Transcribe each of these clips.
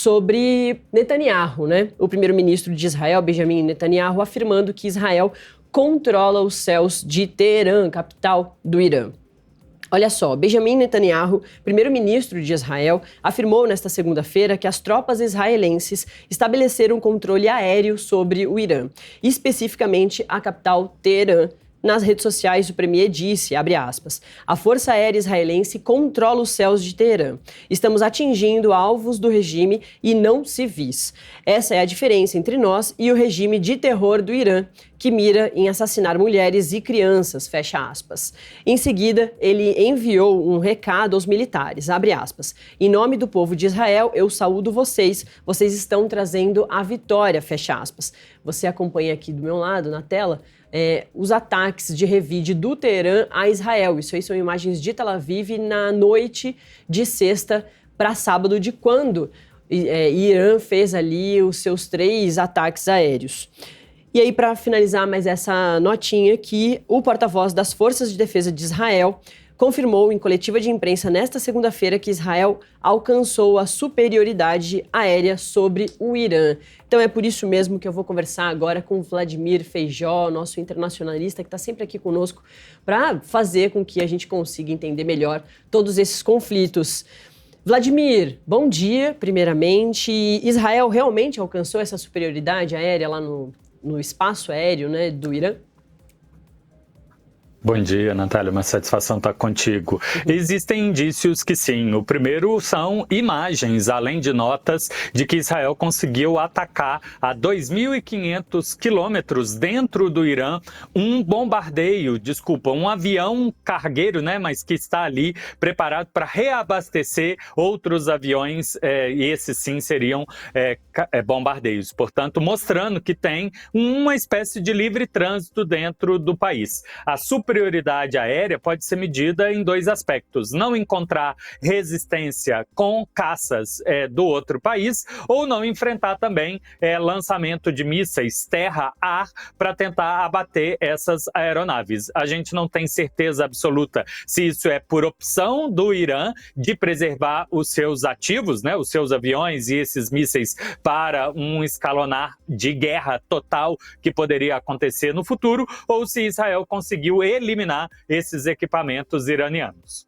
sobre Netanyahu, né? O primeiro-ministro de Israel, Benjamin Netanyahu, afirmando que Israel controla os céus de Teherã, capital do Irã. Olha só, Benjamin Netanyahu, primeiro-ministro de Israel, afirmou nesta segunda-feira que as tropas israelenses estabeleceram controle aéreo sobre o Irã, especificamente a capital Teherã. Nas redes sociais, o premier disse, abre aspas, a Força Aérea Israelense controla os céus de Teherã. Estamos atingindo alvos do regime e não civis. Essa é a diferença entre nós e o regime de terror do Irã, que mira em assassinar mulheres e crianças, fecha aspas. Em seguida, ele enviou um recado aos militares, abre aspas, em nome do povo de Israel, eu saúdo vocês, vocês estão trazendo a vitória, fecha aspas. Você acompanha aqui do meu lado, na tela, os ataques de revide do Teherã a Israel. Isso aí são imagens de Tel Aviv na noite de sexta para sábado, de quando Irã fez ali os seus 3 ataques aéreos. E aí, para finalizar mais essa notinha aqui, o porta-voz das Forças de Defesa de Israel confirmou em coletiva de imprensa nesta segunda-feira que Israel alcançou a superioridade aérea sobre o Irã. Então é por isso mesmo que eu vou conversar agora com Vladimir Feijó, nosso internacionalista que está sempre aqui conosco, para fazer com que a gente consiga entender melhor todos esses conflitos. Vladimir, bom dia, primeiramente. Israel realmente alcançou essa superioridade aérea lá no espaço aéreo, né, do Irã? Bom dia, Natália, uma satisfação estar contigo. Existem indícios que sim. O primeiro são imagens, além de notas, de que Israel conseguiu atacar a 2.500 quilômetros dentro do Irã um avião cargueiro, né, mas que está ali preparado para reabastecer outros aviões, e esses sim seriam bombardeios. Portanto, mostrando que tem uma espécie de livre trânsito dentro do país. A superioridade aérea pode ser medida em 2 aspectos: não encontrar resistência com caças do outro país, ou não enfrentar também lançamento de mísseis terra-ar para tentar abater essas aeronaves. A gente não tem certeza absoluta se isso é por opção do Irã de preservar os seus ativos, né, os seus aviões e esses mísseis para um escalonar de guerra total que poderia acontecer no futuro, ou se Israel conseguiu eliminar esses equipamentos iranianos.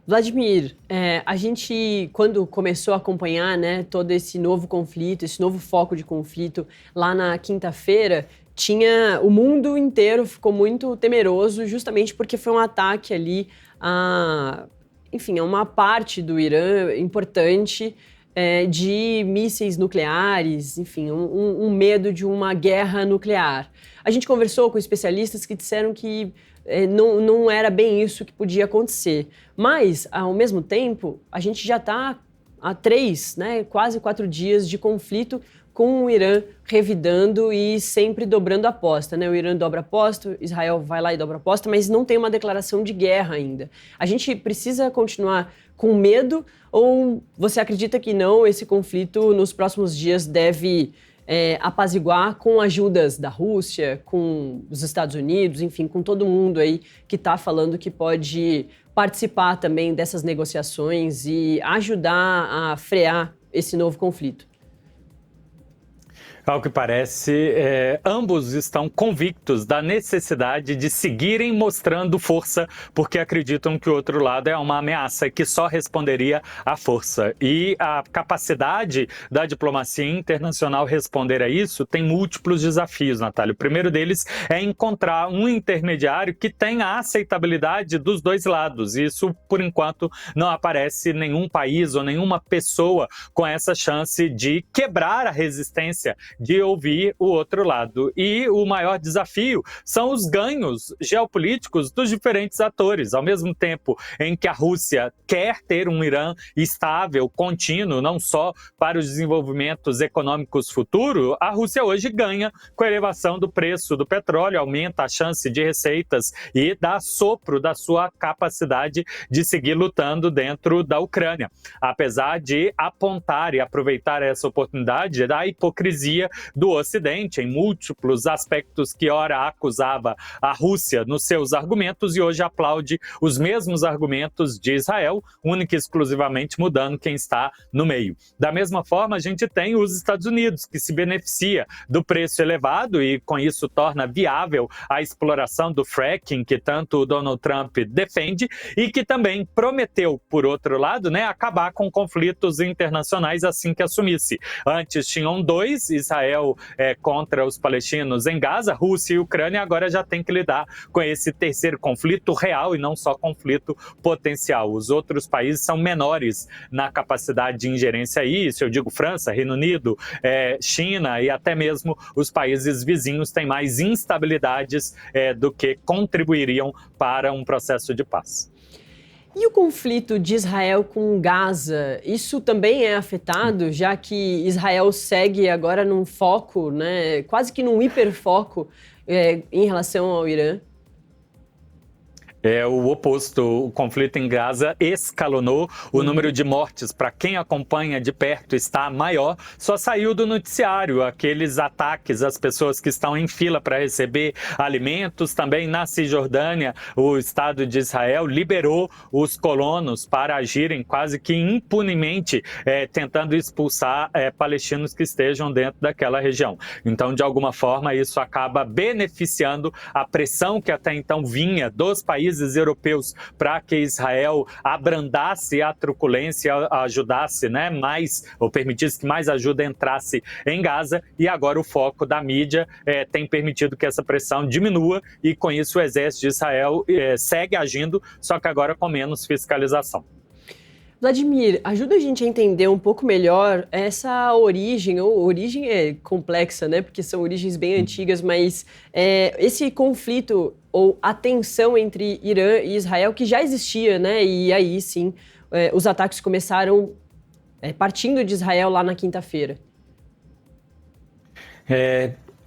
Vladimir, a gente, quando começou a acompanhar, né, todo esse novo conflito, esse novo foco de conflito lá na quinta-feira, o mundo inteiro ficou muito temeroso justamente porque foi um ataque ali a uma parte do Irã importante, de mísseis nucleares, enfim, um medo de uma guerra nuclear. A gente conversou com especialistas que disseram que não era bem isso que podia acontecer. Mas, ao mesmo tempo, a gente já está há 3, né, quase 4 dias de conflito com o Irã revidando e sempre dobrando a aposta, né? O Irã dobra a aposta, Israel vai lá e dobra a aposta, mas não tem uma declaração de guerra ainda. A gente precisa continuar com medo ou você acredita que não, esse conflito nos próximos dias deve apaziguar com ajudas da Rússia, com os Estados Unidos, enfim, com todo mundo aí que está falando que pode participar também dessas negociações e ajudar a frear esse novo conflito? Ao que parece, ambos estão convictos da necessidade de seguirem mostrando força, porque acreditam que o outro lado é uma ameaça que só responderia à força. E a capacidade da diplomacia internacional responder a isso tem múltiplos desafios, Natália. O primeiro deles é encontrar um intermediário que tenha a aceitabilidade dos 2 lados. Isso, por enquanto, não aparece nenhum país ou nenhuma pessoa com essa chance de quebrar a resistência de ouvir o outro lado. E o maior desafio são os ganhos geopolíticos dos diferentes atores. Ao mesmo tempo em que a Rússia quer ter um Irã estável, contínuo, não só para os desenvolvimentos econômicos futuros, a Rússia hoje ganha com a elevação do preço do petróleo, aumenta a chance de receitas e dá sopro da sua capacidade de seguir lutando dentro da Ucrânia. Apesar de apontar e aproveitar essa oportunidade da hipocrisia diplomacia do Ocidente, em múltiplos aspectos que ora acusava a Rússia nos seus argumentos e hoje aplaude os mesmos argumentos de Israel, única e exclusivamente mudando quem está no meio. Da mesma forma, a gente tem os Estados Unidos, que se beneficia do preço elevado e com isso torna viável a exploração do fracking, que tanto o Donald Trump defende, e que também prometeu, por outro lado, acabar com conflitos internacionais assim que assumisse. Antes tinham dois, Israel contra os palestinos em Gaza, Rússia e Ucrânia, agora já tem que lidar com esse terceiro conflito real e não só conflito potencial. Os outros países são menores na capacidade de ingerência aí, se eu digo França, Reino Unido, China e até mesmo os países vizinhos têm mais instabilidades do que contribuiriam para um processo de paz. E o conflito de Israel com Gaza, isso também é afetado, já que Israel segue agora num foco, quase que num hiperfoco em relação ao Irã? É o oposto, o conflito em Gaza escalonou, o número de mortes, para quem acompanha de perto, está maior, só saiu do noticiário aqueles ataques às pessoas que estão em fila para receber alimentos. Também na Cisjordânia, o Estado de Israel liberou os colonos para agirem quase que impunemente, tentando expulsar palestinos que estejam dentro daquela região. Então, de alguma forma, isso acaba beneficiando a pressão que até então vinha dos países europeus para que Israel abrandasse a truculência, ajudasse mais, ou permitisse que mais ajuda entrasse em Gaza, e agora o foco da mídia tem permitido que essa pressão diminua e com isso o exército de Israel segue agindo, só que agora com menos fiscalização. Vladimir, ajuda a gente a entender um pouco melhor essa origem, ou origem é complexa, porque são origens bem antigas, mas esse conflito ou a tensão entre Irã e Israel que já existia, e aí sim os ataques começaram partindo de Israel lá na quinta-feira.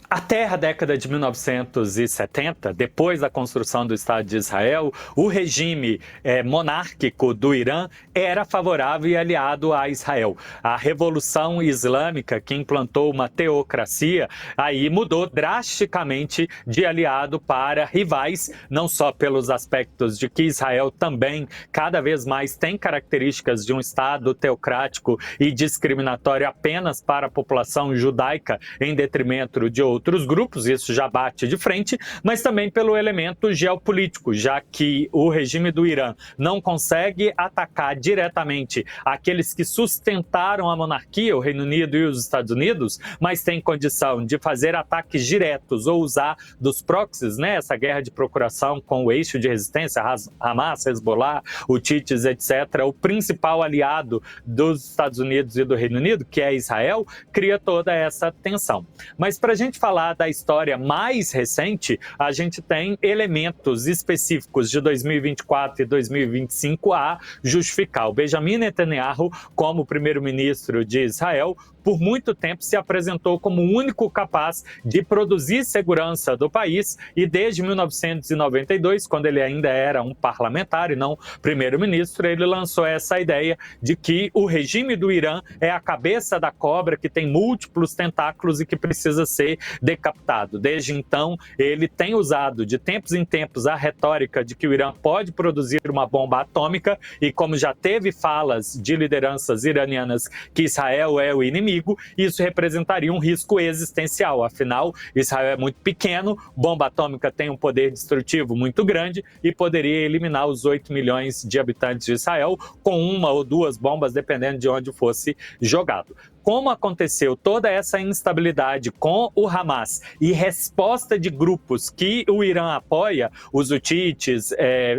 Até a década de 1970, depois da construção do Estado de Israel, o regime monárquico do Irã era favorável e aliado a Israel. A Revolução Islâmica, que implantou uma teocracia, aí mudou drasticamente de aliado para rivais, não só pelos aspectos de que Israel também cada vez mais tem características de um Estado teocrático e discriminatório apenas para a população judaica, em detrimento de outros grupos, isso já bate de frente, mas também pelo elemento geopolítico, já que o regime do Irã não consegue atacar diretamente aqueles que sustentaram a monarquia, o Reino Unido e os Estados Unidos, mas tem condição de fazer ataques diretos ou usar dos proxies, essa guerra de procuração com o eixo de resistência, Hamas, Hezbollah, Hutites, etc., o principal aliado dos Estados Unidos e do Reino Unido, que é Israel, cria toda essa tensão. Mas para a gente falar da história mais recente, a gente tem elementos específicos de 2024 e 2025 a justificar. O Benjamin Netanyahu, como primeiro-ministro de Israel, por muito tempo se apresentou como o único capaz de produzir segurança do país e desde 1992, quando ele ainda era um parlamentar e não primeiro-ministro, ele lançou essa ideia de que o regime do Irã é a cabeça da cobra que tem múltiplos tentáculos e que precisa ser decapitado. Desde então, ele tem usado de tempos em tempos a retórica de que o Irã pode produzir uma bomba atômica e como já teve falas de lideranças iranianas que Israel é o inimigo, isso representaria um risco existencial. Afinal, Israel é muito pequeno, bomba atômica tem um poder destrutivo muito grande e poderia eliminar os 8 milhões de habitantes de Israel com uma ou duas bombas, dependendo de onde fosse jogado. Como aconteceu toda essa instabilidade com o Hamas e resposta de grupos que o Irã apoia, os Hutites,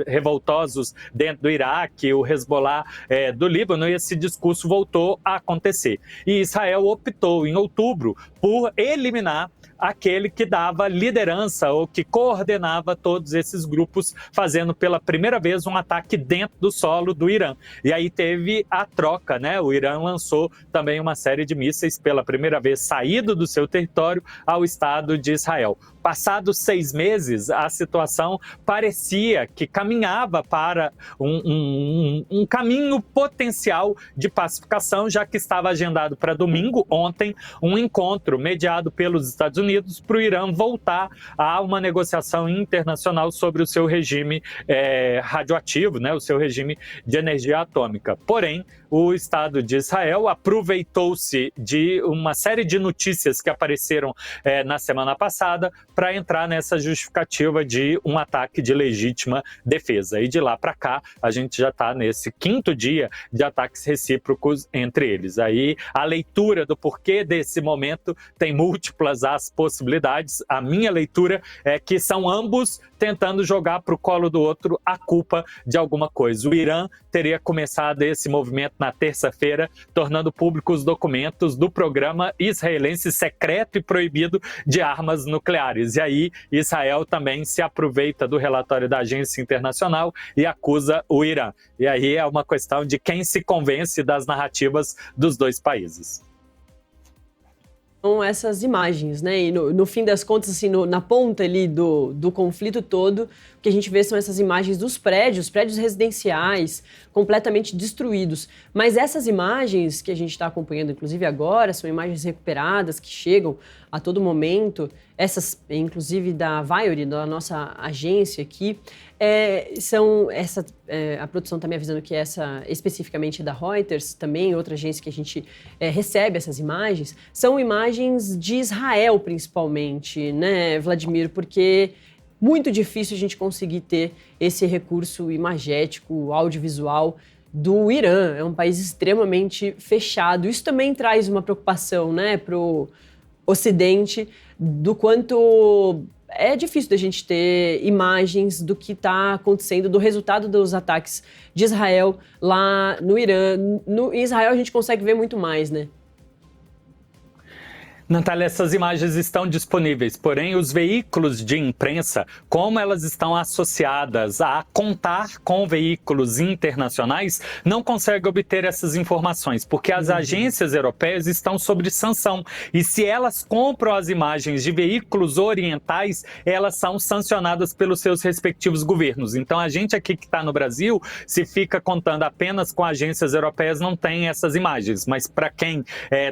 revoltosos dentro do Iraque, o Hezbollah do Líbano, esse discurso voltou a acontecer. E Israel optou, em outubro, por eliminar aquele que dava liderança ou que coordenava todos esses grupos, fazendo pela primeira vez um ataque dentro do solo do Irã. E aí teve a troca, né? O Irã lançou também uma série de mísseis pela primeira vez saído do seu território ao Estado de Israel. Passados 6 meses, a situação parecia que caminhava para um caminho potencial de pacificação, já que estava agendado para domingo, ontem, um encontro mediado pelos Estados Unidos para o Irã voltar a uma negociação internacional sobre o seu regime radioativo, né, o seu regime de energia atômica. Porém, o Estado de Israel aproveitou-se de uma série de notícias que apareceram na semana passada para entrar nessa justificativa de um ataque de legítima defesa. E de lá para cá, a gente já está nesse 5º dia de ataques recíprocos entre eles. Aí a leitura do porquê desse momento tem múltiplas as possibilidades. A minha leitura é que são ambos tentando jogar para o colo do outro a culpa de alguma coisa. O Irã teria começado esse movimento na terça-feira, tornando públicos os documentos do programa israelense secreto e proibido de armas nucleares. E aí Israel também se aproveita do relatório da Agência Internacional e acusa o Irã. E aí é uma questão de quem se convence das narrativas dos dois países. São essas imagens, né? E no fim das contas, assim, na ponta ali do conflito todo, o que a gente vê são essas imagens dos prédios residenciais completamente destruídos. Mas essas imagens que a gente está acompanhando, inclusive agora, são imagens recuperadas que chegam a todo momento, essas, inclusive da Viori, da nossa agência aqui, a produção está me avisando que essa, especificamente da Reuters, também outra agência que a gente recebe essas imagens, são imagens de Israel, principalmente, né, Vladimir? Porque muito difícil a gente conseguir ter esse recurso imagético, audiovisual do Irã. É um país extremamente fechado. Isso também traz uma preocupação, né, para o Ocidente, do quanto é difícil da gente ter imagens do que está acontecendo, do resultado dos ataques de Israel lá no Irã. Em Israel a gente consegue ver muito mais, né? Natália, essas imagens estão disponíveis, porém os veículos de imprensa, como elas estão associadas a contar com veículos internacionais, não conseguem obter essas informações, porque as agências europeias estão sob sanção. E se elas compram as imagens de veículos orientais, elas são sancionadas pelos seus respectivos governos. Então a gente aqui que está no Brasil, se fica contando apenas com agências europeias, não tem essas imagens. Mas para quem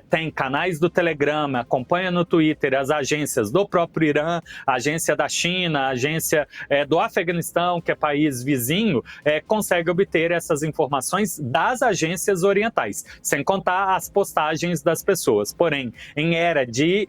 tem canais do Telegram, acompanha no Twitter as agências do próprio Irã, a agência da China, a agência do Afeganistão, que é país vizinho, consegue obter essas informações das agências orientais, sem contar as postagens das pessoas. Porém, em era de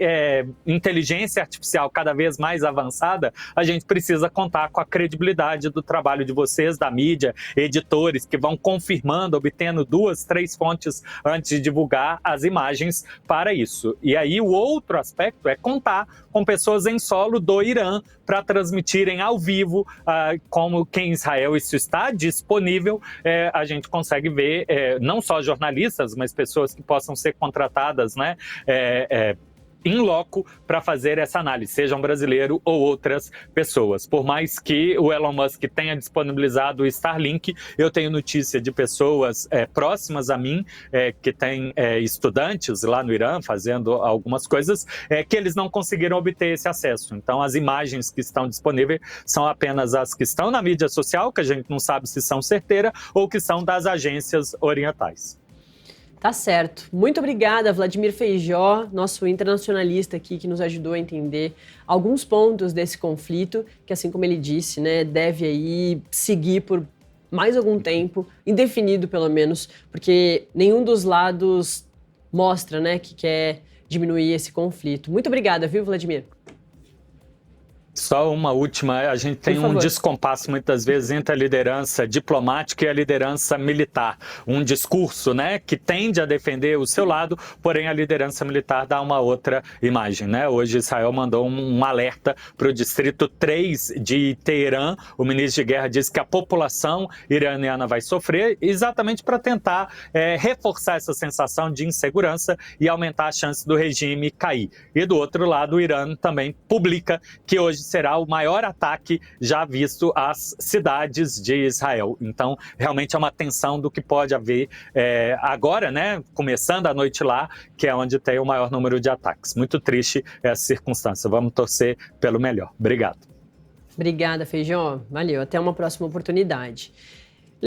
inteligência artificial cada vez mais avançada, a gente precisa contar com a credibilidade do trabalho de vocês, da mídia, editores, que vão confirmando, obtendo 2, 3 fontes antes de divulgar as imagens para isso. E aí o outro aspecto é contar com pessoas em solo do Irã para transmitirem ao vivo, como que em Israel isso está disponível, a gente consegue ver não só jornalistas, mas pessoas que possam ser contratadas, né, in loco para fazer essa análise, sejam brasileiro ou outras pessoas. Por mais que o Elon Musk tenha disponibilizado o Starlink, eu tenho notícia de pessoas próximas a mim, que têm estudantes lá no Irã fazendo algumas coisas, que eles não conseguiram obter esse acesso. Então as imagens que estão disponíveis são apenas as que estão na mídia social, que a gente não sabe se são certeiras, ou que são das agências orientais. Tá certo. Muito obrigada, Vladimir Feijó, nosso internacionalista aqui, que nos ajudou a entender alguns pontos desse conflito, que, assim como ele disse, né, deve aí seguir por mais algum tempo, indefinido pelo menos, porque nenhum dos lados mostra, né, que quer diminuir esse conflito. Muito obrigada, viu, Vladimir? Só uma última, a gente tem um descompasso muitas vezes entre a liderança diplomática e a liderança militar. Um discurso, né, que tende a defender o seu lado, porém a liderança militar dá uma outra imagem, né? Hoje Israel mandou um alerta para o distrito 3 de Teherã. O ministro de guerra disse que a população iraniana vai sofrer exatamente para tentar reforçar essa sensação de insegurança e aumentar a chance do regime cair. E do outro lado, o Irã também publica que hoje será o maior ataque já visto às cidades de Israel. Então, realmente é uma tensão do que pode haver agora, né? Começando a noite lá, que é onde tem o maior número de ataques. Muito triste essa circunstância. Vamos torcer pelo melhor. Obrigado. Obrigada, Feijó. Valeu. Até uma próxima oportunidade.